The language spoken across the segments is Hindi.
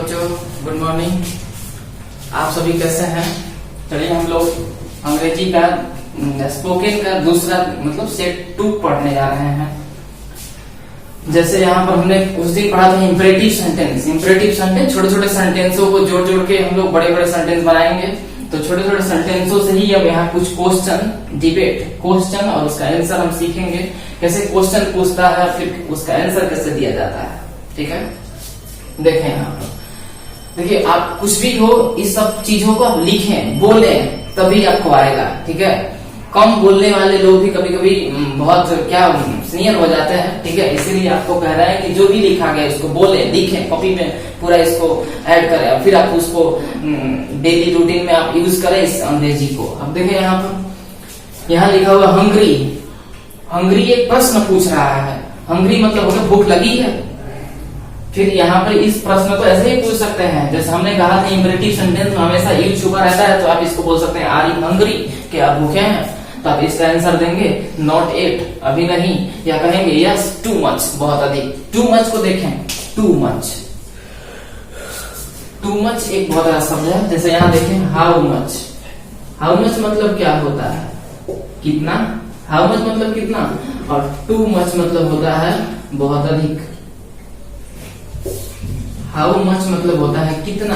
बच्चों, गुड मॉर्निंग। आप सभी कैसे हैं? चलिए हम लोग अंग्रेजी का स्पोकन का दूसरा मतलब सेट 2 पढ़ने जा रहे हैं। जैसे यहाँ पर हमने उस दिन पढ़ा था इम्परेटिव सेंटेंस। इम्परेटिव सेंटेंस छोटे छोटे सेंटेंसों को जोड़ जोड़ के हम लोग बड़े बड़े सेंटेंस बनाएंगे। तो छोटे छोटे सेंटेंसों से ही अब यहाँ कुछ क्वेश्चन डिबेट, क्वेश्चन और उसका आंसर हम सीखेंगे। कैसे क्वेश्चन पूछता है, फिर उसका आंसर कैसे दिया जाता है। ठीक है, देखें यहाँ पर। देखिए, आप कुछ भी हो, इस सब चीजों को आप लिखें, बोलें, तभी आपको आएगा। ठीक है, कम बोलने वाले लोग भी कभी कभी बहुत सीनियर हो जाते हैं। ठीक है, इसीलिए आपको कह रहा है कि जो भी लिखा गया उसको बोले, लिखें, कॉपी में पूरा इसको ऐड करें, फिर आप उसको डेली रूटीन में आप यूज करें इस अंग्रेजी को। अब देखें यहाँ पर, यहाँ लिखा हुआ हंग्री। हंग्री एक प्रश्न पूछ रहा है। हंग्री मतलब होगा भूख लगी है। फिर यहाँ पर इस प्रश्न को ऐसे ही पूछ सकते हैं, जैसे हमने कहा था इम्परेटिव सेंटेंस में हमेशा यूज छुपा रहता है। तो आप इसको बोल सकते हैं आर यू हंग्री, कि आप भूखे हैं। तो आप इसका आंसर देंगे नॉट एट, अभी नहीं, या कहेंगे यस टू मच, बहुत अधिक। टू मच को देखें, टू मच। टू मच एक बहुत बड़ा शब्द है। जैसे यहाँ देखें हाउ मच। हाउ मच मतलब क्या होता है? कितना। हाउ मच मतलब कितना, और टू मच मतलब होता है बहुत अधिक। हाउ मच मतलब होता है कितना,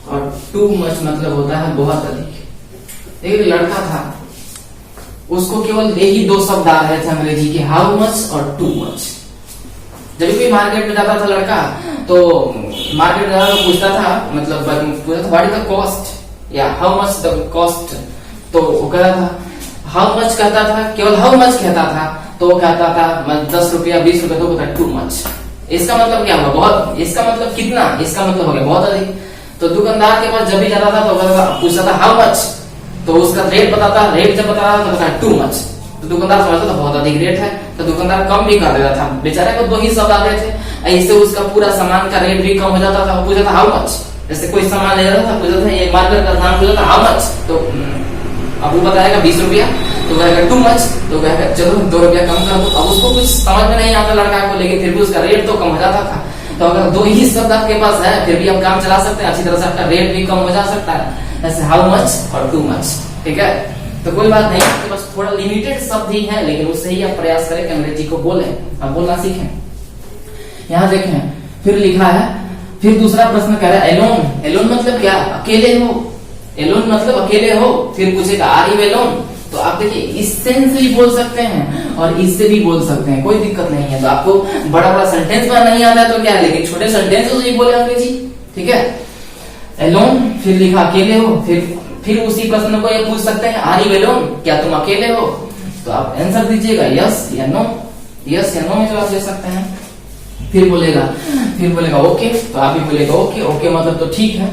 और टू मच मतलब होता है बहुत अधिक। एक लड़का था, उसको केवल यही 2 शब्द आ रहे थे अंग्रेजी के, हाउ मच और टू मच। जब भी मार्केट में जाता था लड़का, तो मार्केट में जाता पूछता था, मतलब पूछता था व्हाट इज द कॉस्ट, या हाउ मच द कॉस्ट। तो वो कहता था हाउ मच, कहता था, केवल हाउ मच कहता था। तो वो कहता था 10 रुपया 20 रुपया, तो कहता टू मच। इसका मतलब क्या हुआ? बहुत। इसका मतलब कितना, इसका मतलब हो गया बहुत अधिक। तो दुकानदार के पास जब भी जाता था तो पूछता था हाउ मच, तो उसका रेट बताता, रेट जब बताता था तो बताता टू मच। तो दुकानदार समझता था बहुत अधिक रेट है, तो दुकानदार कम भी कर देता था। बेचारे को 2 ही शब्द आते थे, इससे उसका पूरा सामान का रेट भी कम हो जाता था। वो पूछा था हाउ मच, जैसे कोई सामान ले रहा था, पूछा था ये मार्केट का दाम, पूछा था हाउ मच, तो अब वो बताएगा 20 रुपया, तो कहेगा टू मच, तो कहेगा चलो 2 रुपया कम कर दो। अब उसको कुछ समझ में नहीं आता लड़का को, लेकिन फिर भी उसका रेट तो कम हो जाता था। तो अगर 2 ही शब्द आपके पास है, फिर भी आप काम चला सकते हैं, अच्छी तरह से आपका रेट भी कम हो जा सकता है। ऐसे हाउ मच और टू मच। ठीक है, तो कोई बात नहीं, आपके पास थोड़ा लिमिटेड शब्द ही है, लेकिन उससे ही आप प्रयास करें कि अंग्रेजी को बोलें, आप बोलना सीखें। यहाँ देखें, फिर लिखा है, फिर दूसरा प्रश्न कह रहा है एलोन। एलोन मतलब क्या? अकेले हो। एलोन मतलब अकेले हो। फिर पूछेगा आर यू एलोन। तो आप देखिए, इससे भी बोल सकते हैं और इससे भी बोल सकते हैं, कोई दिक्कत नहीं है। तो आपको बड़ा बड़ा सेंटेंस में नहीं आता है तो क्या है, लेकिन छोटे सेंटेंस से बोले अंग्रेजी। ठीक है, एलोन, फिर लिखा अकेले हो। फिर उसी प्रश्न को ये पूछ सकते हैं आर यू एलोन, क्या तुम अकेले हो? तो आप आंसर दीजिएगा यस या नो। यस या नो में जवाब दे सकते हैं। फिर बोलेगा ओके, तो आप भी बोलेगा ओके। ओके मतलब तो ठीक है।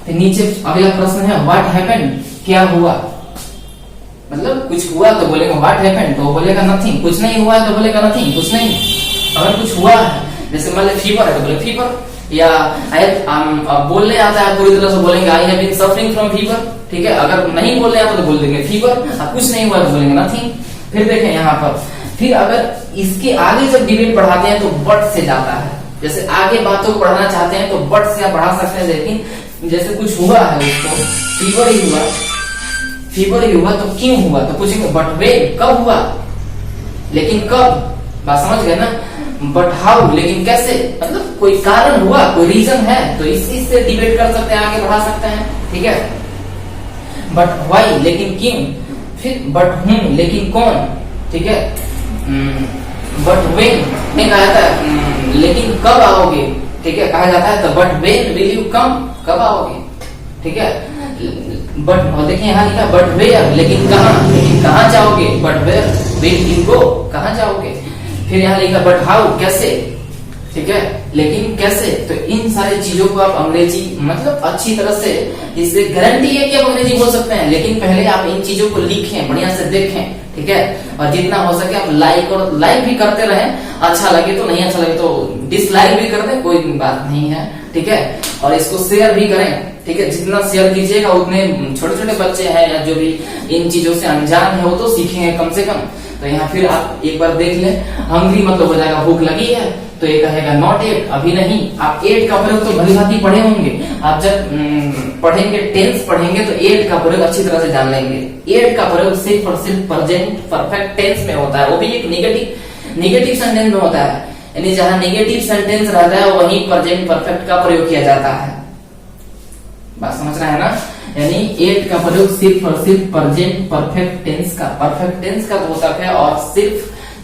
फिर नीचे अगला प्रश्न है व्हाट हैपेंड, क्या हुआ? मतलब कुछ हुआ तो बोलेगा व्हाट हैपेंड, तो बोलेगा नथिंग। कुछ नहीं हुआ है तो बोलेगा नथिंग, कुछ नहीं। अगर कुछ हुआ है, जैसे मान लीजिए फीवर है तो बोले फीवर, या बोलने आता है पूरी तरह से बोलेंगे I have been suffering from fever. ठीक है, अगर नहीं बोलने आता तो बोल देंगे फीवर, कुछ नहीं हुआ तो बोलेंगे नथिंग। फिर देखें यहाँ पर, फिर अगर इसके आगे जब डिबेट बढ़ाते हैं तो बट से जाता है। जैसे आगे बातों को बढ़ाना चाहते हैं तो बट से आप बढ़ा सकते हैं, लेकिन जैसे कुछ हुआ है, उसको फीवर ही हुआ, फीवर ही हुआ, तो क्यों हुआ? तो पूछेंगे बट वे, कब हुआ? लेकिन कब, बात समझ गए ना? बट हाउ, लेकिन कैसे? मतलब कोई कारण हुआ, कोई रीजन है, तो इससे डिबेट कर सकते हैं, आगे बढ़ा सकते हैं। ठीक है, बट व्हाई, लेकिन क्यों? फिर बट हूं, लेकिन कौन? ठीक है, बट वेन में कहा जाता है लेकिन कब आओगे? ठीक है, कहा जाता है तो but when will you come, कब आओगे? ठीक है, बट देखिए यहाँ लिखा बट वेयर, लेकिन कहाँ, लेकिन कहाँ जाओगे? But where will you go, कहाँ जाओगे? फिर यहाँ लिखा बट हाउ, कैसे? ठीक है, लेकिन कैसे? तो इन सारी चीजों को आप अंग्रेजी मतलब अच्छी तरह से, इससे गारंटी है कि आप अंग्रेजी बोल सकते हैं, लेकिन पहले आप इन चीजों को लिखें, बढ़िया से देखें। ठीक है, और जितना हो सके आप लाइक भी करते रहें। अच्छा लगे तो, नहीं अच्छा लगे तो डिसलाइक भी कर दें, कोई बात नहीं है। ठीक है, और इसको शेयर भी करें, ठीक है। जितना शेयर कीजिएगा उतने छोटे छोटे बच्चे हैं या जो भी इन चीजों से अनजान है वो तो सीखेंगे कम से कम। तो यहाँ फिर आप एक बार देख लें, हंग्री मतलब हो जाएगा भूख लगी है, तो ये कहेगा नॉट एट, अभी नहीं। आप एट का प्रयोग तो भली भांति पढ़े होंगे, आप जब पढ़ेंगे टेंस पढ़ेंगे तो एट का प्रयोग अच्छी तरह से जान लेंगे। एट का प्रयोग सिर्फ और सिर्फ प्रेजेंट परफेक्ट टेंस में होता है, वो भी एक निगेटिव सेंटेंस में होता है, यानी जहां निगेटिव सेंटेंस रहता है वहीं प्रेजेंट परफेक्ट का प्रयोग किया जाता है। बात समझ रहे हैं ना, यानी एट का प्रयोग सिर्फ और सिर्फ प्रेजेंट परफेक्ट टेंस का होता है और सिर्फ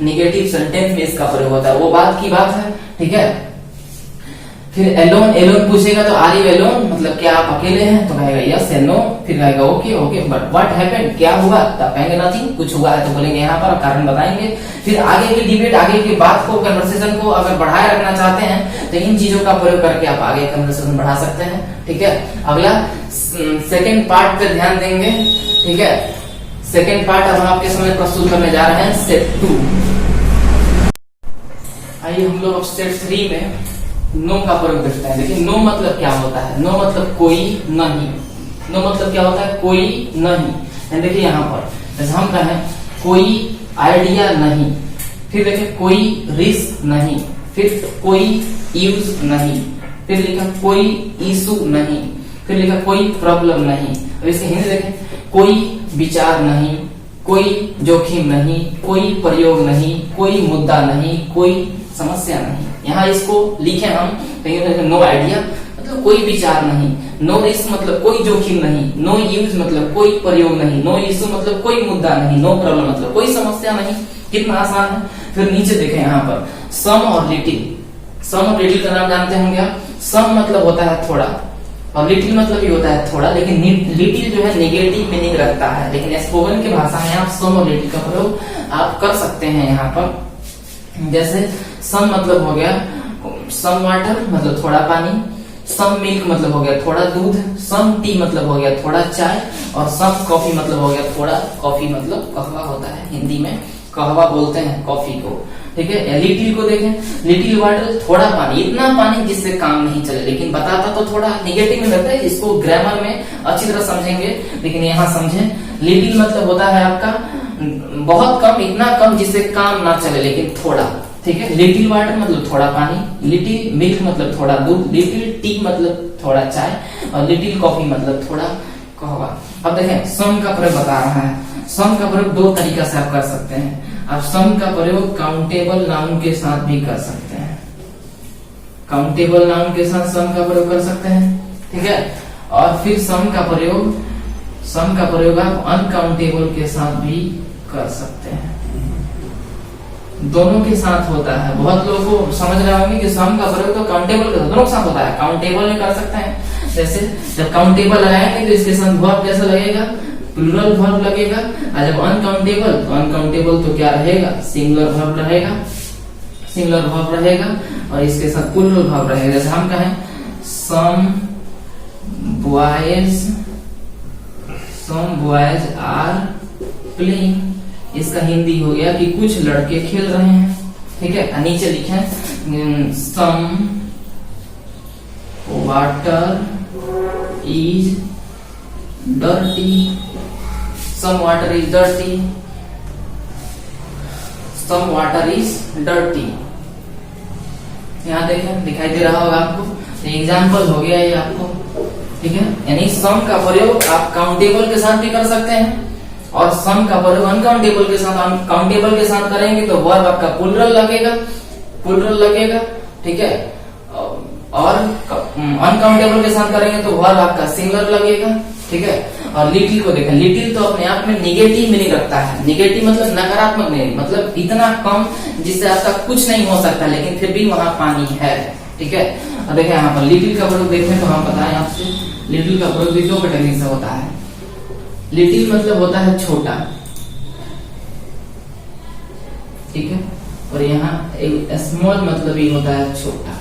निगेटिव सेंटेंस में इसका प्रयोग होता है, वो बात की बात है, ठीक है। फिर एलोन पूछेगा तो आर यू एलोन, मतलब क्या आप अकेले हैं, तो कहेगा यस या नो, फिर कहेगा ओके बट व्हाट हैपेंड, क्या हुआ, तब कहेंगे नथिंग, कुछ हुआ है तो बोलेंगे यहाँ पर कारण बताएंगे। फिर आगे की डिबेट, आगे की बात को, कन्वर्सेशन को अगर बढ़ाए रखना चाहते हैं तो इन चीजों का प्रयोग करके आप आगे कन्वर्सेशन बढ़ा सकते हैं, ठीक है। अगला सेकेंड पार्ट पे ध्यान देंगे, ठीक है। सेकेंड पार्ट अब हम आपके सामने प्रस्तुत करने जा रहे हैं सेट 2। आइए हम लोग अब सेट 3 में नो का प्रयोग देखते हैं। देखिए नो मतलब क्या होता है, नो मतलब कोई नहीं, नो मतलब क्या होता है, कोई नहीं। देखिए यहाँ पर जैसे हम कहें कोई आइडिया नहीं, फिर देखिए कोई रिस्क नहीं, फिर कोई यूज नहीं, फिर लिखा कोई इशू नहीं, फिर लिखा कोई प्रॉब्लम नहीं। अब इसकी हिंदी देखें, कोई विचार नहीं, कोई जोखिम नहीं, कोई प्रयोग नहीं, कोई मुद्दा नहीं, कोई समस्या नहीं। यहाँ इसको लिखे हम नो आइडिया मतलब कोई विचार नहीं, नो रिस्क मतलब कोई जोखिम नहीं, नो यूज मतलब कोई प्रयोग नहीं, नो इशू मतलब कोई मुद्दा नहीं, नो प्रॉब्लम मतलब कोई समस्या नहीं। कितना आसान है। फिर नीचे देखें यहाँ पर सम और लिटिल, सम और लिटिल का नाम जानते होंगे आप। सम मतलब होता है थोड़ा और लिटिल मतलब भी होता है थोड़ा, लेकिन लिटिल जो है नेगेटिव मीनिंग रखता है, लेकिन स्पोकन की भाषा में आप सम और लिटिल का प्रयोग आप कर सकते हैं यहाँ पर। जैसे सम मतलब हो गया सम वाटर मतलब थोड़ा पानी, सम मिल्क मतलब हो गया थोड़ा दूध, सम टी मतलब हो गया थोड़ा चाय, और सम कॉफी मतलब हो गया थोड़ा कॉफी, मतलब कहवा होता है, हिंदी में कहवा बोलते हैं कॉफी को, ठीक है। लिटिल को देखें, लिटिल वाटर थोड़ा पानी, इतना पानी जिससे काम नहीं चले, लेकिन बताता तो थोड़ा निगेटिव में रहता है। इसको ग्रामर में अच्छी तरह समझेंगे, लेकिन यहाँ समझें। लिटिल मतलब होता है आपका बहुत कम, इतना कम जिससे काम ना चले लेकिन थोड़ा, ठीक है। लिटिल वाटर मतलब थोड़ा पानी, लिटिल मिल्क मतलब थोड़ा दूध, लिटिल टी मतलब थोड़ा चाय, और लिटिल कॉफी मतलब थोड़ा कहवा। अब देखें सम का प्रयोग बता रहा है। सम का प्रयोग दो तरीका से आप कर सकते हैं। आप सम का प्रयोग काउंटेबल नाउन के साथ भी कर सकते हैं, काउंटेबल नाउन के साथ सम का प्रयोग कर सकते हैं, ठीक है। और फिर सम का प्रयोग आप अनकाउंटेबल के साथ भी कर सकते हैं, दोनों के साथ होता है। बहुत लोगों को समझ रहे होंगे कि सम का प्रयोग तो काउंटेबल के साथ, दोनों के साथ होता है। काउंटेबल में कर सकते हैं, जैसे जब काउंटेबल लगाएंगे तो इसके साथ वर्ब कैसा लगेगा, प्लूरल वर्ब लगेगा। और जब अनकाउंटेबल तो क्या रहेगा, सिंगुलर वर्ब रहेगा, और इसके साथ प्लूरल वर्ब रहेगा। जैसे हम कहें सम बॉयज आर प्लेइंग, इसका हिंदी हो गया कि कुछ लड़के खेल रहे हैं, ठीक है। नीचे लिखे some water is dirty, some water is dirty, some water is dirty. यहाँ देखें दिखाई दे रहा होगा आपको, एग्जाम्पल हो गया ये आपको, ठीक है। यानी सम का प्रयोग आप काउंटेबल के साथ भी कर सकते हैं, और सम का प्रयोग अनकाउंटेबल के साथ, काउंटेबल के साथ करेंगे तो वर्ब आपका प्लूरल लगेगा, ठीक है। और अनकाउंटेबल के साथ करेंगे तो वर्ब आपका सिंगुलर लगेगा, ठीक है। और लिटिल को देखें, लिटिल तो अपने आप में निगेटिव मीनिंग रखता है। निगेटिव मतलब नकारात्मक मीनिंग, मतलब इतना कम जिससे आपका कुछ नहीं हो सकता, लेकिन फिर भी वहां पानी है, ठीक है। और देखें यहाँ पर लिटिल का प्रयोग देखें तो हम बताएं आपसे, लिटिल का प्रयोग भी दो कैटेगरी से होता है। लिटिल मतलब होता है छोटा, ठीक है, और यहाँ एक स्मॉल मतलब ही होता है छोटा।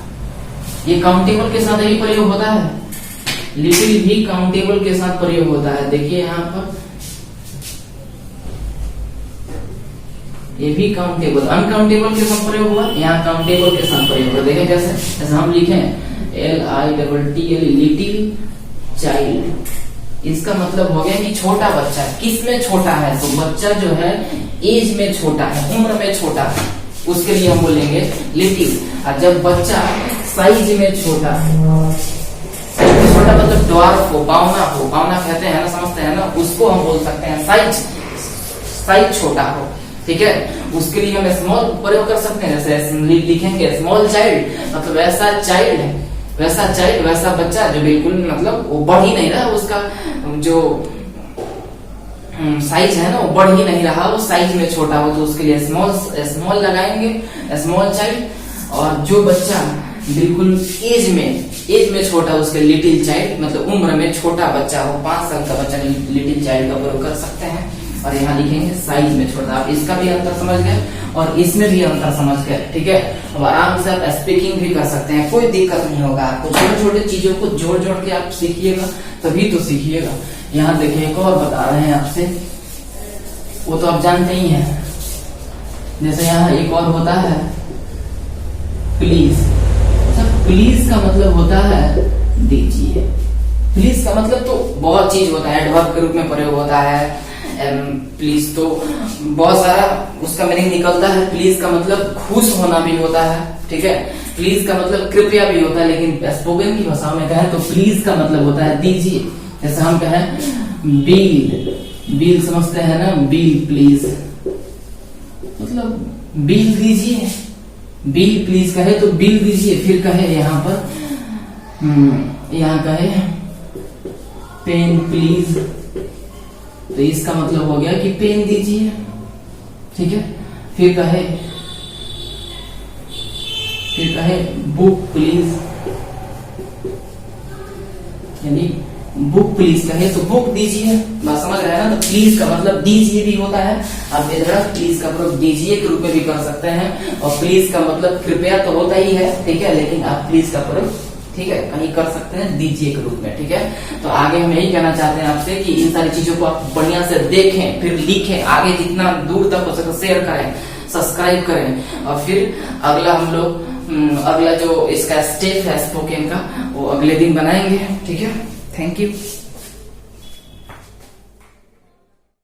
ये काउंटेबल के साथ यही प्रयोग होता है, लिटिल भी काउंटेबल के साथ प्रयोग होता है। देखिए यहाँ पर ये भी काउंटेबल, अनकाउंटेबल के साथ प्रयोग हुआ, यहाँ काउंटेबल के साथ प्रयोग हुआ। देखें जैसे हम लिखें LITTL, लिटिल चाइल्ड। इसका मतलब हो गया कि छोटा बच्चा। किस में छोटा है? तो बच्चा जो है एज में छोटा है, उम्र में छोटा है, उसके लिए हम बोलेंगे लिटिल। और जब बच्चा साइज में छोटा है, साइज में छोटा मतलब ड्वार्फ हो, बावना हो, बावना कहते हैं ना, समझते हैं ना, उसको हम बोल सकते हैं साइज छोटा हो। ठीक है, उसके लिए हम स्मॉल प्रयोग कर सकते हैं। जैसे लिखेंगे स्मॉल चाइल्ड, मतलब ऐसा चाइल्ड है, वैसा बच्चा जो बिल्कुल मतलब वो बढ़ ही नहीं रहा, उसका जो साइज है ना वो बढ़ ही नहीं रहा, वो साइज में छोटा हो, तो उसके लिए स्मॉल लगाएंगे, स्मॉल चाइल्ड। और जो बच्चा बिल्कुल एज में छोटा, उसके लिटिल चाइल्ड, मतलब उम्र में छोटा बच्चा हो, 5 साल का बच्चा लिटिल चाइल्ड का प्रयोग कर सकते हैं। और यहाँ लिखेंगे साइज में छोटा। आप इसका भी अंतर समझ गए और इसमें भी अंतर समझ गए। ठीक है, अब आराम से आप स्पीकिंग भी कर सकते हैं, कोई दिक्कत नहीं होगा आपको। छोटे छोटे चीजों को जोड़ के आप सीखिएगा, तभी तो सीखिएगा। यहाँ देखिए एक और बता रहे हैं आपसे, वो तो आप जानते ही हैं। जैसे यहाँ एक और होता है प्लीज। प्लीज का मतलब होता है दीजिए। प्लीज का मतलब तो बहुत चीज होता है, एडवर्ब के रूप में प्रयोग होता है। प्लीज तो बहुत सारा उसका मीनिंग निकलता है। प्लीज का मतलब खुश होना भी होता है। ठीक है, प्लीज का मतलब कृपया भी होता है, लेकिन स्पोकन की भाषा में कहें तो प्लीज का मतलब होता है दीजिए। जैसे हम कहें बिल समझते हैं ना, बिल प्लीज मतलब बिल दीजिए। बिल प्लीज कहे तो बिल दीजिए। फिर कहे यहाँ पर यहाँ कहे पेन प्लीज, तो इसका मतलब हो गया कि पेन दीजिए। ठीक है, फिर कहे बुक प्लीज, यानी बुक प्लीज कहे तो बुक दीजिए। बात समझ रहे हैं ना? तो प्लीज का मतलब दीजिए भी होता है। आप इधर प्लीज का प्रयोग दीजिए के रूप में भी कर सकते हैं, और प्लीज का मतलब कृपया तो होता ही है। ठीक है, लेकिन आप प्लीज का प्रयोग ठीक है कहीं कर सकते हैं दीजिए के रूप में। ठीक है, तो आगे हम यही कहना चाहते हैं आपसे कि इन सारी चीजों को आप बढ़िया से देखें, फिर लिखें, आगे जितना दूर तक हो सके शेयर करें, सब्सक्राइब करें। और फिर अगला जो इसका स्टेप है स्पोकन का, वो अगले दिन बनाएंगे। ठीक है, थैंक यू।